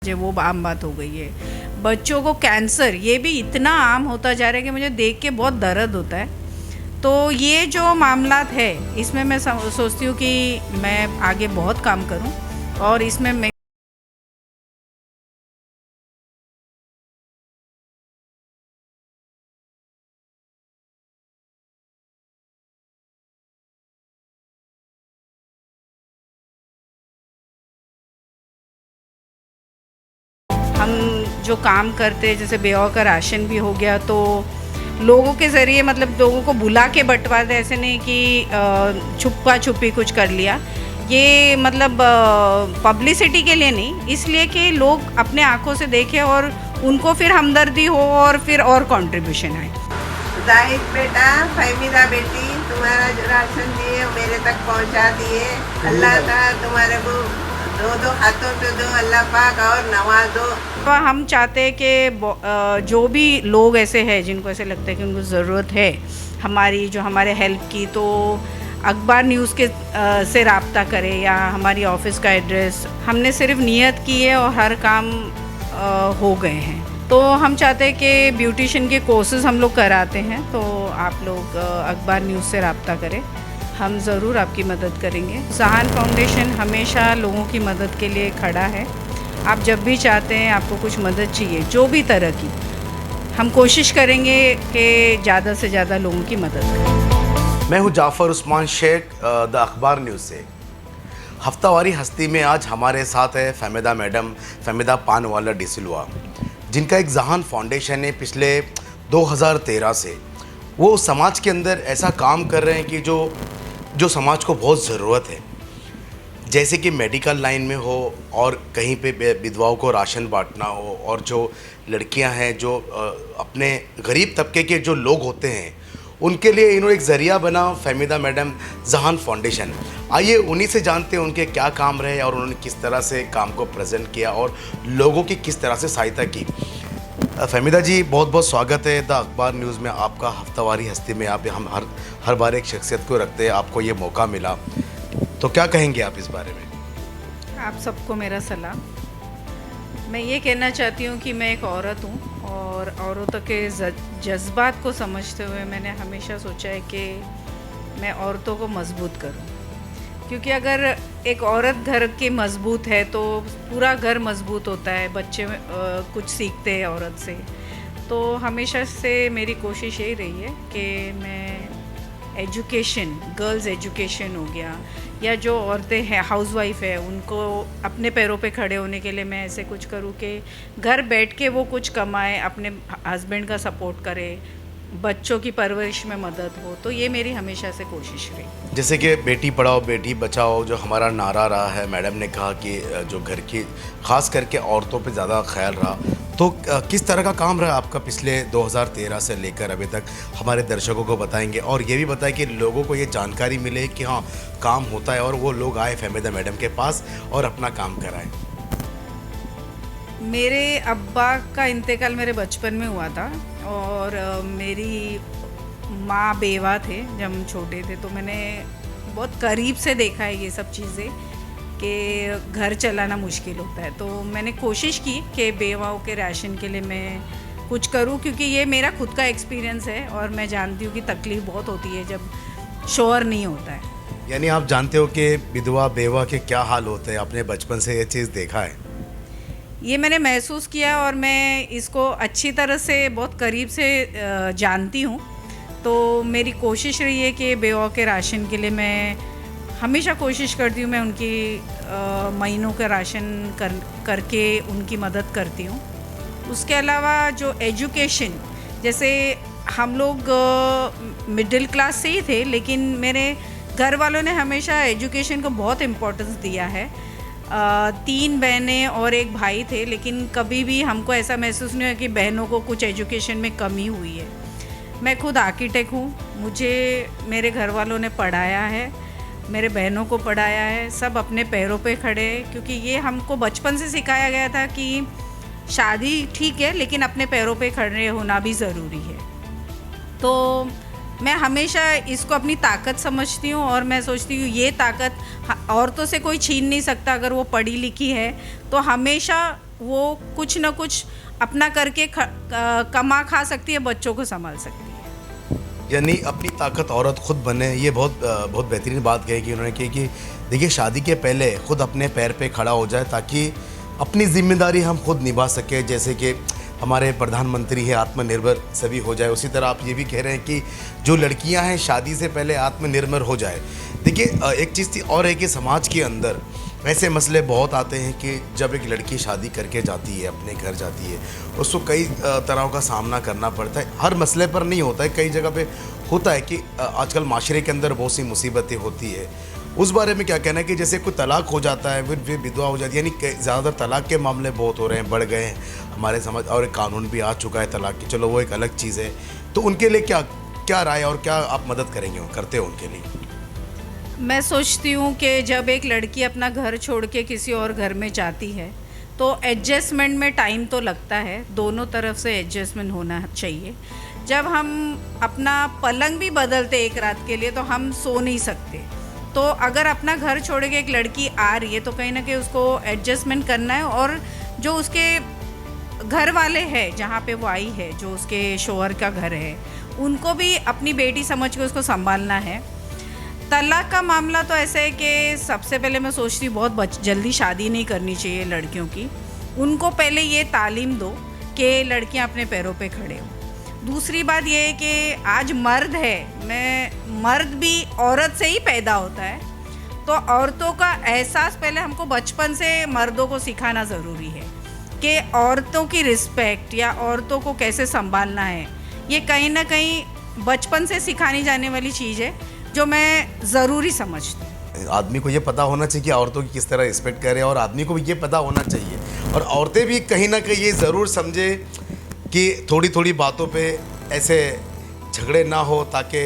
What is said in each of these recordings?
जो वो आम बात हो गई है। बच्चों को कैंसर ये भी इतना आम होता जा रहा है कि मुझे देख के बहुत दर्द होता है। तो ये जो मामलात है इसमें मैं सोचती हूँ कि मैं आगे बहुत काम करूँ और इसमें मैं हम जो काम करते हैं जैसे बेवा का राशन भी हो गया तो लोगों के ज़रिए मतलब लोगों को बुला के बंटवाते, ऐसे नहीं कि छुपा छुपी कुछ कर लिया। ये मतलब पब्लिसिटी के लिए नहीं, इसलिए कि लोग अपने आंखों से देखें और उनको फिर हमदर्दी हो और फिर और कंट्रीब्यूशन आए। जाहिद बेटा, फहमीदा बेटी, तुम्हारा जो राशन दिए मेरे तक पहुंचा दिए। अल्लाह ताला तुम्हारे को दो हाथों से दो, अल्लाह पाक और नवाज दो। तो हम चाहते हैं कि जो भी लोग ऐसे हैं जिनको ऐसे लगता है कि उनको ज़रूरत है हमारी जो हमारे हेल्प की, तो अखबार न्यूज़ के से रब्ता करें या हमारी ऑफिस का एड्रेस। हमने सिर्फ नियत की है और हर काम हो गए हैं। तो हम चाहते हैं कि ब्यूटिशियन के कोर्सेज़ हम लोग कराते हैं, तो आप लोग अखबार न्यूज़ से रब्ता करें, हम ज़रूर आपकी मदद करेंगे। जहान फाउंडेशन हमेशा लोगों की मदद के लिए खड़ा है। आप जब भी चाहते हैं आपको कुछ मदद चाहिए जो भी तरह की, हम कोशिश करेंगे कि ज़्यादा से ज़्यादा लोगों की मदद करें। मैं हूं जाफ़र उस्मान शेख, द अखबार न्यूज़ से। हफ्तावारी हस्ती में आज हमारे साथ है फहमीदा मैडम, फहमीदा पानवाला डिसिल्वा, जिनका एक जहान फाउंडेशन है। पिछले 2013 से वो समाज के अंदर ऐसा काम कर रहे हैं कि जो समाज को बहुत ज़रूरत है, जैसे कि मेडिकल लाइन में हो और कहीं पे विधवाओं को राशन बांटना हो, और जो लड़कियां हैं जो अपने गरीब तबके के जो लोग होते हैं उनके लिए इन्होंने एक ज़रिया बना फहमीदा मैडम जहान फाउंडेशन। आइए उन्हीं से जानते हैं उनके क्या काम रहे और उन्होंने किस तरह से काम को प्रेजेंट किया और लोगों की किस तरह से सहायता की। फहमीदा जी, बहुत बहुत स्वागत है द अखबार न्यूज़ में आपका। हफ्तावारी हस्ती में आप हम हर बार एक शख्सियत को रखते हैं, आपको ये मौका मिला, तो क्या कहेंगे आप इस बारे में? आप सबको मेरा सलाम। मैं ये कहना चाहती हूँ कि मैं एक औरत हूँ और औरतों के जज्बात को समझते हुए मैंने हमेशा सोचा है कि मैं औरतों को मजबूत करूँ, क्योंकि अगर एक औरत घर की मजबूत है तो पूरा घर मजबूत होता है, बच्चे कुछ सीखते हैं औरत से। तो हमेशा से मेरी कोशिश यही रही है कि मैं एजुकेशन, गर्ल्स एजुकेशन हो गया, या जो औरतें हैं हाउसवाइफ है उनको अपने पैरों पे खड़े होने के लिए मैं ऐसे कुछ करूँ कि घर बैठ के वो कुछ कमाए, अपने हस्बैंड का सपोर्ट करे, बच्चों की परवरिश में मदद हो। तो ये मेरी हमेशा से कोशिश रही। जैसे कि बेटी पढ़ाओ बेटी बचाओ जो हमारा नारा रहा है, मैडम ने कहा कि जो घर की ख़ास करके औरतों पे ज़्यादा ख्याल रहा, तो किस तरह का काम रहा आपका पिछले 2013 से लेकर अभी तक, हमारे दर्शकों को बताएंगे और ये भी बताएं कि लोगों को ये जानकारी मिले कि हाँ काम होता है और वो लोग आए फहमीदा मैडम के पास और अपना काम कराएं। मेरे अब्बा का इंतकाल मेरे बचपन में हुआ था और मेरी माँ बेवा थे जब हम छोटे थे, तो मैंने बहुत करीब से देखा है ये सब चीज़ें कि घर चलाना मुश्किल होता है। तो मैंने कोशिश की कि बेवाओं के राशन के लिए मैं कुछ करूं, क्योंकि ये मेरा खुद का एक्सपीरियंस है और मैं जानती हूँ कि तकलीफ़ बहुत होती है जब शोहर नहीं होता है। यानी आप जानते हो कि विधवा बेवा के क्या हाल होते हैं, आपने बचपन से ये चीज़ देखा है? ये मैंने महसूस किया और मैं इसको अच्छी तरह से बहुत करीब से जानती हूँ। तो मेरी कोशिश रही है कि बेवा के राशन के लिए मैं हमेशा कोशिश करती हूँ, मैं उनकी महीनों का राशन करके उनकी मदद करती हूँ। उसके अलावा जो एजुकेशन, जैसे हम लोग मिडिल क्लास से ही थे, लेकिन मेरे घर वालों ने हमेशा एजुकेशन को बहुत इम्पोर्टेंस दिया है। 3 बहनें और एक भाई थे, लेकिन कभी भी हमको ऐसा महसूस नहीं हुआ कि बहनों को कुछ एजुकेशन में कमी हुई है। मैं खुद आर्किटेक्ट हूँ, मुझे मेरे घर वालों ने पढ़ाया है, मेरे बहनों को पढ़ाया है, सब अपने पैरों पे खड़े हैं, क्योंकि ये हमको बचपन से सिखाया गया था कि शादी ठीक है लेकिन अपने पैरों पे खड़े होना भी ज़रूरी है। तो मैं हमेशा इसको अपनी ताकत समझती हूँ और मैं सोचती हूँ ये ताकत औरतों से कोई छीन नहीं सकता। अगर वो पढ़ी लिखी है तो हमेशा वो कुछ ना कुछ अपना करके कमा खा सकती है, बच्चों को संभाल सकती है। यानी अपनी ताकत औरत खुद बने, ये बहुत बेहतरीन बात कही कि उन्होंने की कि देखिए शादी के पहले खुद अपने पैर पे खड़ा हो जाए ताकि अपनी जिम्मेदारी हम खुद निभा सकें। जैसे कि हमारे प्रधानमंत्री है आत्मनिर्भर सभी हो जाए, उसी तरह आप ये भी कह रहे हैं कि जो लड़कियां हैं शादी से पहले आत्मनिर्भर हो जाए। देखिए एक चीज़ थी और है कि समाज के अंदर ऐसे मसले बहुत आते हैं कि जब एक लड़की शादी करके जाती है, अपने घर जाती है, उसको कई तरह का सामना करना पड़ता है। हर मसले पर नहीं होता है, कई जगह पे होता है कि आजकल माशरे के अंदर बहुत सी मुसीबतें होती है। उस बारे में क्या कहना है कि जैसे कोई तलाक हो जाता है, फिर विधवा हो जाती है, यानी ज़्यादातर तलाक के मामले बहुत हो रहे हैं, बढ़ गए हैं हमारे समाज, और एक कानून भी आ चुका है तलाक की, चलो वो एक अलग चीज़ है। तो उनके लिए क्या क्या राय और क्या आप मदद करेंगे, करते हो उनके लिए? मैं सोचती हूँ कि जब एक लड़की अपना घर छोड़ के किसी और घर में जाती है तो एडजस्टमेंट में टाइम तो लगता है, दोनों तरफ से एडजस्टमेंट होना चाहिए। जब हम अपना पलंग भी बदलते एक रात के लिए तो हम सो नहीं सकते। तो अगर अपना घर छोड़ के एक लड़की आ रही है तो कहीं ना कहीं उसको एडजस्टमेंट करना है, और जो उसके घर वाले हैं जहाँ पे वो आई है, जो उसके शोहर का घर है, उनको भी अपनी बेटी समझ के उसको संभालना है। तलाक का मामला तो ऐसा है कि सबसे पहले मैं सोचती हूँ बहुत जल्दी शादी नहीं करनी चाहिए लड़कियों की। उनको पहले ये तालीम दो कि लड़कियाँ अपने पैरों पे खड़े हो। दूसरी बात ये है कि आज मर्द है, मर्द भी औरत से ही पैदा होता है, तो औरतों का एहसास पहले हमको बचपन से मर्दों को सिखाना ज़रूरी है कि औरतों की रिस्पेक्ट या औरतों को कैसे संभालना है। ये कहीं ना कहीं बचपन से सिखानी जाने वाली चीज़ है जो मैं ज़रूरी समझती हूँ। आदमी को ये पता होना चाहिए कि औरतों की किस तरह रिस्पेक्ट करें, और आदमी को भी ये पता होना चाहिए, और औरतें भी कहीं ना कहीं ये ज़रूर समझे कि थोड़ी थोड़ी बातों पे ऐसे झगड़े ना हो ताकि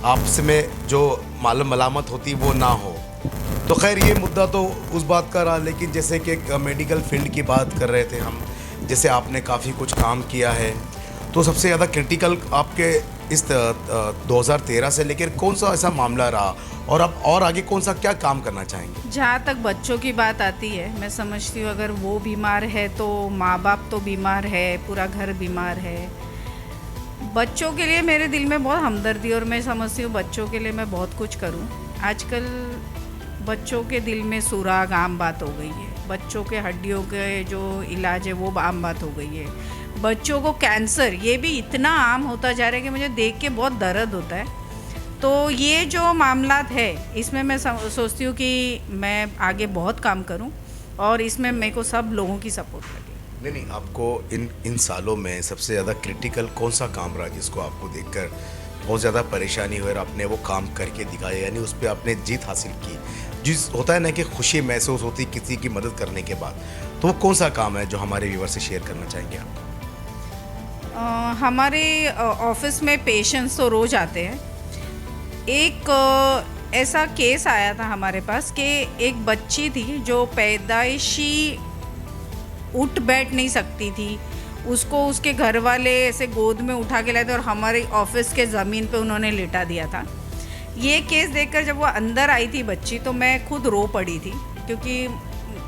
आपस में जो मालूम मलामत होती वो ना हो। तो खैर ये मुद्दा तो उस बात का रहा, लेकिन जैसे कि मेडिकल फील्ड की बात कर रहे थे हम, जैसे आपने काफ़ी कुछ काम किया है, तो सबसे ज़्यादा क्रिटिकल आपके इस 2013 से लेकर कौन सा ऐसा मामला रहा, और अब और आगे कौन सा क्या काम करना चाहेंगे? जहाँ तक बच्चों की बात आती है, मैं समझती हूँ अगर वो बीमार है तो माँ बाप तो बीमार है, पूरा घर बीमार है। बच्चों के लिए मेरे दिल में बहुत हमदर्दी, और मैं समझती हूँ बच्चों के लिए मैं बहुत कुछ करूँ। आजकल बच्चों के दिल में सुराग आम बात हो गई है, बच्चों के हड्डियों के जो इलाज है वो आम बात हो गई है, बच्चों को कैंसर ये भी इतना आम होता जा रहा है कि मुझे देख के बहुत दर्द होता है। तो ये जो मामलात है इसमें मैं सोचती हूँ कि मैं आगे बहुत काम करूँ, और इसमें मेरे को सब लोगों की सपोर्ट लगे। नहीं, आपको इन सालों में सबसे ज़्यादा क्रिटिकल कौन सा काम रहा जिसको आपको देखकर बहुत ज़्यादा परेशानी हुई और आपने वो काम करके दिखाया, यानी उस पर आपने जीत हासिल की, जिस होता है ना कि खुशी महसूस होती किसी की मदद करने के बाद, तो वो कौन सा काम है जो हमारे व्यूअर से शेयर करना चाहेंगे आप? हमारे ऑफिस में पेशेंट्स तो रोज़ आते हैं। एक ऐसा केस आया था हमारे पास कि एक बच्ची थी जो पैदाइशी उठ बैठ नहीं सकती थी, उसको उसके घर वाले ऐसे गोद में उठा के लाए थे और हमारे ऑफिस के ज़मीन पे उन्होंने लिटा दिया था। ये केस देखकर जब वो अंदर आई थी बच्ची, तो मैं खुद रो पड़ी थी, क्योंकि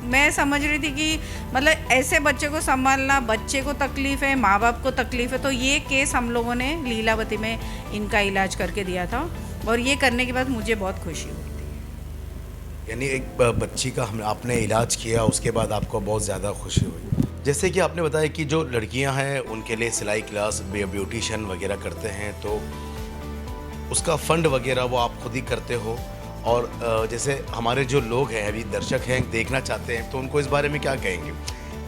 मैं समझ रही थी कि मतलब ऐसे बच्चे को संभालना, बच्चे को तकलीफ़ है, माँ बाप को तकलीफ़ है। तो ये केस हम लोगों ने लीलावती में इनका इलाज करके दिया था, और ये करने के बाद मुझे बहुत खुशी हुई थी। यानी एक बच्ची का आपने इलाज किया, उसके बाद आपको बहुत ज़्यादा खुशी हुई। जैसे कि आपने बताया कि जो लड़कियां हैं उनके लिए सिलाई क्लास, ब्यूटिशियन वगैरह करते हैं, तो उसका फ़ंड वगैरह वो आप खुद ही करते हो, और जैसे हमारे जो लोग हैं अभी दर्शक हैं देखना चाहते हैं, तो उनको इस बारे में क्या कहेंगे,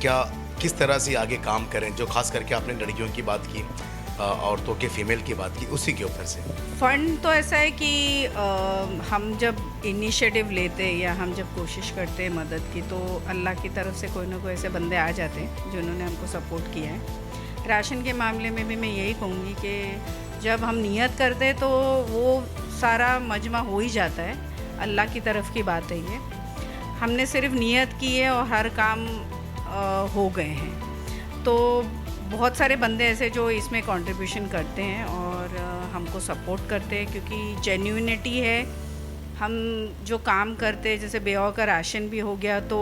क्या किस तरह से आगे काम करें, जो खास करके आपने लड़कियों की बात की, औरतों के फीमेल की बात की, उसी के ऊपर से? फ़ंड तो ऐसा है कि हम जब इनिशिएटिव लेते हैं या हम जब कोशिश करते हैं मदद की, तो अल्लाह की तरफ से कोई ना कोई ऐसे बंदे आ जाते हैं जिन्होंने हमको सपोर्ट किया है। राशन के मामले में भी मैं यही कहूँगी कि जब हम नियत करते हैं तो वो सारा मजमा हो ही जाता है, अल्लाह की तरफ की बात है ये। हमने सिर्फ नियत की है और हर काम हो गए हैं। तो बहुत सारे बंदे ऐसे जो इसमें कंट्रीब्यूशन करते हैं और हमको सपोर्ट करते हैं, क्योंकि जेन्युइनिटी है। हम जो काम करते हैं, जैसे बेवा का राशन भी हो गया, तो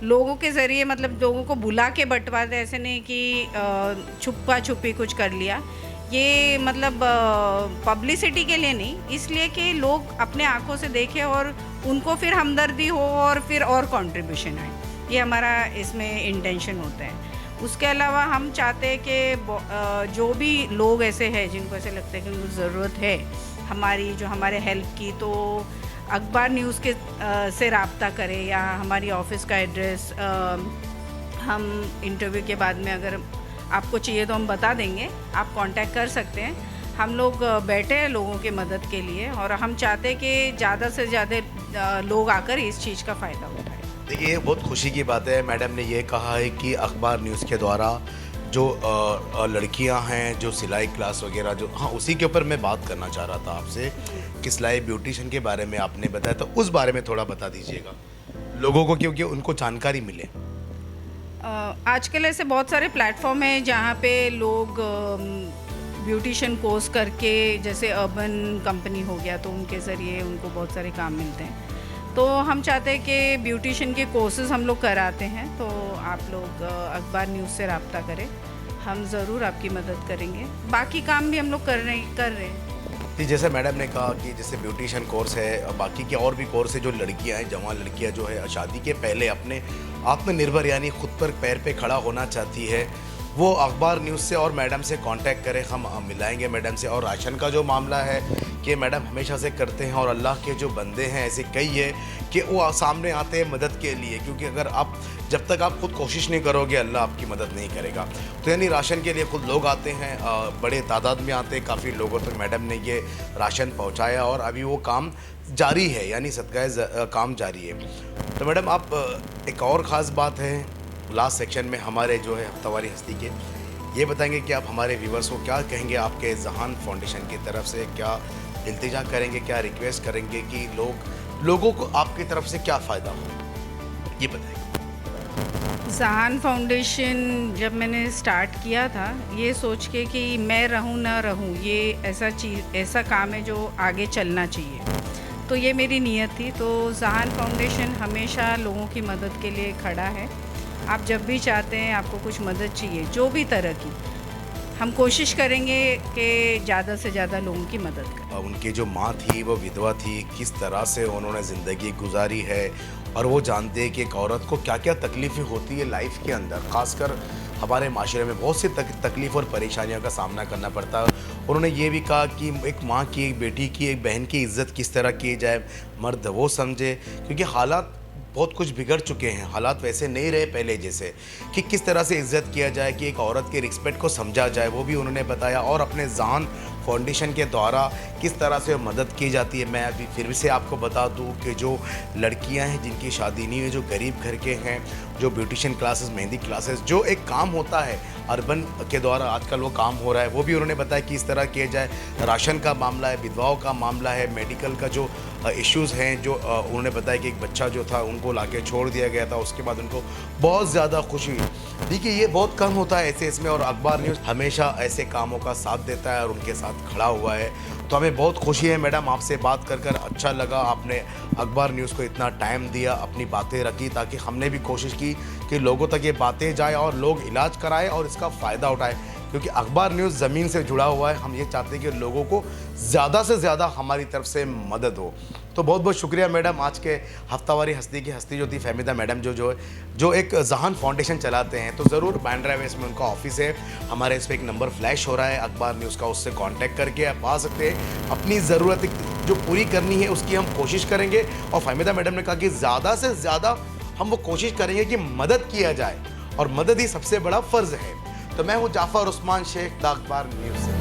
लोगों के ज़रिए मतलब लोगों को बुला के बंटवाते, ऐसे नहीं कि छुपा छुपी कुछ कर लिया। ये मतलब पब्लिसिटी के लिए नहीं, इसलिए कि लोग अपने आंखों से देखें और उनको फिर हमदर्दी हो और फिर और कंट्रीब्यूशन आए। ये हमारा इसमें इंटेंशन होता है। उसके अलावा हम चाहते हैं कि जो भी लोग ऐसे हैं जिनको ऐसे लगता है कि उनको ज़रूरत है हमारे हेल्प की, तो अखबार न्यूज़ के से रब्ता करें या हमारी ऑफिस का एड्रेस हम इंटरव्यू के बाद में अगर आपको चाहिए तो हम बता देंगे, आप कांटेक्ट कर सकते हैं। हम लोग बैठे हैं लोगों की मदद के लिए और हम चाहते हैं कि ज़्यादा से ज़्यादा लोग आकर इस चीज़ का फ़ायदा उठाएं। देखिए, बहुत खुशी की बात है, मैडम ने ये कहा है कि अखबार न्यूज़ के द्वारा जो लड़कियां हैं जो सिलाई क्लास वगैरह जो, हाँ उसी के ऊपर मैं बात करना चाह रहा था आपसे कि सिलाई ब्यूटिशियन के बारे में आपने बताया, तो उस बारे में थोड़ा बता दीजिएगा लोगों को, क्योंकि उनको जानकारी मिले। आजकल ऐसे बहुत सारे प्लेटफॉर्म हैं जहाँ पे लोग ब्यूटिशियन कोर्स करके, जैसे अर्बन कंपनी हो गया तो उनके ज़रिए उनको बहुत सारे काम मिलते हैं। तो हम चाहते हैं कि ब्यूटिशियन के कोर्सेज़ हम लोग कराते हैं, तो आप लोग अखबार न्यूज़ से रब्ता करें, हम ज़रूर आपकी मदद करेंगे। बाकी काम भी हम लोग कर रहे हैं। जी, जैसे मैडम ने कहा कि जैसे ब्यूटिशियन कोर्स है, बाकी के और भी कोर्स है, जो लड़कियां हैं, जवान लड़कियां जो है शादी के पहले अपने आत्मनिर्भर यानी खुद पर पैर पे खड़ा होना चाहती है, वो अखबार न्यूज़ से और मैडम से कांटेक्ट करें, हम मिलाएंगे मैडम से। और राशन का जो मामला है कि मैडम हमेशा से करते हैं और अल्लाह के जो बंदे हैं ऐसे कई है कि वो सामने आते हैं मदद के लिए, क्योंकि अगर आप जब तक आप खुद कोशिश नहीं करोगे अल्लाह आपकी मदद नहीं करेगा। तो यानी राशन के लिए खुद लोग आते हैं, बड़े तादाद में आते हैं, काफ़ी लोगों तक मैडम ने ये राशन पहुँचाया और अभी वो काम जारी है, यानी सदका काम जारी है। तो मैडम आप एक और ख़ास बात है लास्ट सेक्शन में हमारे जो है हफ्तावारी हस्ती के, ये बताएंगे कि आप हमारे व्यूवर्स को क्या कहेंगे, आपके जहान फाउंडेशन की तरफ से क्या इल्तिजा करेंगे, क्या रिक्वेस्ट करेंगे कि लोगों को आपकी तरफ से क्या फ़ायदा हो, ये बताएंगे। जहान फाउंडेशन जब मैंने स्टार्ट किया था ये सोच के कि मैं रहूं ना रहूं, ये ऐसा काम है जो आगे चलना चाहिए, तो ये मेरी नीयत थी। तो जहान फाउंडेशन हमेशा लोगों की मदद के लिए खड़ा है। आप जब भी चाहते हैं, आपको कुछ मदद चाहिए जो भी तरह की, हम कोशिश करेंगे कि ज़्यादा से ज़्यादा लोगों की मदद करें। उनकी जो माँ थी वो विधवा थी, किस तरह से उन्होंने ज़िंदगी गुजारी है और वो जानते हैं कि एक औरत को क्या क्या तकलीफ़ें होती है लाइफ के अंदर, ख़ासकर हमारे माशरे में बहुत सी तकलीफ़ और परेशानियों का सामना करना पड़ता है। उन्होंने ये भी कहा कि एक माँ की, एक बेटी की, एक बहन की इज़्ज़त किस तरह की जाए, मर्द वो समझे, क्योंकि हालात बहुत कुछ बिगड़ चुके हैं, हालात वैसे नहीं रहे पहले जैसे, कि किस तरह से इज़्ज़त किया जाए, कि एक औरत के रिस्पेक्ट को समझा जाए, वो भी उन्होंने बताया। और अपने जहान फाउंडेशन के द्वारा किस तरह से मदद की जाती है। मैं अभी फिर से आपको बता दूं कि जो लड़कियां हैं जिनकी शादी नहीं हुई, जो गरीब घर के हैं, जो ब्यूटिशियन क्लासेस, मेहंदी क्लासेस, जो एक काम होता है अर्बन के द्वारा आजकल वो काम हो रहा है, वो भी उन्होंने बताया कि इस तरह किया जाए। राशन का मामला है, विधवाओं का मामला है, मेडिकल का जो इश्यूज़ हैं, जो उन्होंने बताया कि एक बच्चा जो था उनको लाके छोड़ दिया गया था, उसके बाद उनको बहुत ज़्यादा खुशी हुई। देखिए, ये बहुत कम होता है ऐसे इसमें, और अखबार न्यूज़ हमेशा ऐसे कामों का साथ देता है और उनके साथ खड़ा हुआ है। तो हमें बहुत खुशी है मैडम, आपसे बात कर अच्छा लगा। आपने अखबार न्यूज़ को इतना टाइम दिया, अपनी बातें रखी, ताकि हमने भी कोशिश की कि लोगों तक ये बातें जाए और लोग इलाज कराएं और इसका फ़ायदा उठाएं, क्योंकि अखबार न्यूज़ ज़मीन से जुड़ा हुआ है। हम ये चाहते हैं कि लोगों को ज़्यादा से ज़्यादा हमारी तरफ से मदद हो। तो बहुत बहुत शुक्रिया मैडम। आज के हफ्तावारी हस्ती की हस्ती जो थी फहमीदा मैडम, जो एक जहान फाउंडेशन चलाते हैं, तो ज़रूर बैंड्रा वेस्ट में उनका ऑफिस है। हमारे इस पर एक नंबर फ्लैश हो रहा है अखबार न्यूज़ का, उससे कांटेक्ट करके आप आ सकते हैं। अपनी ज़रूरत जो पूरी करनी है उसकी हम कोशिश करेंगे, और फहमीदा मैडम ने कहा कि ज़्यादा से ज़्यादा हम वो कोशिश करेंगे कि मदद किया जाए, और मदद ही सबसे बड़ा फ़र्ज़ है। तो मैं हूँ जाफ़र उस्मान शेख, द अखबार न्यूज़ से।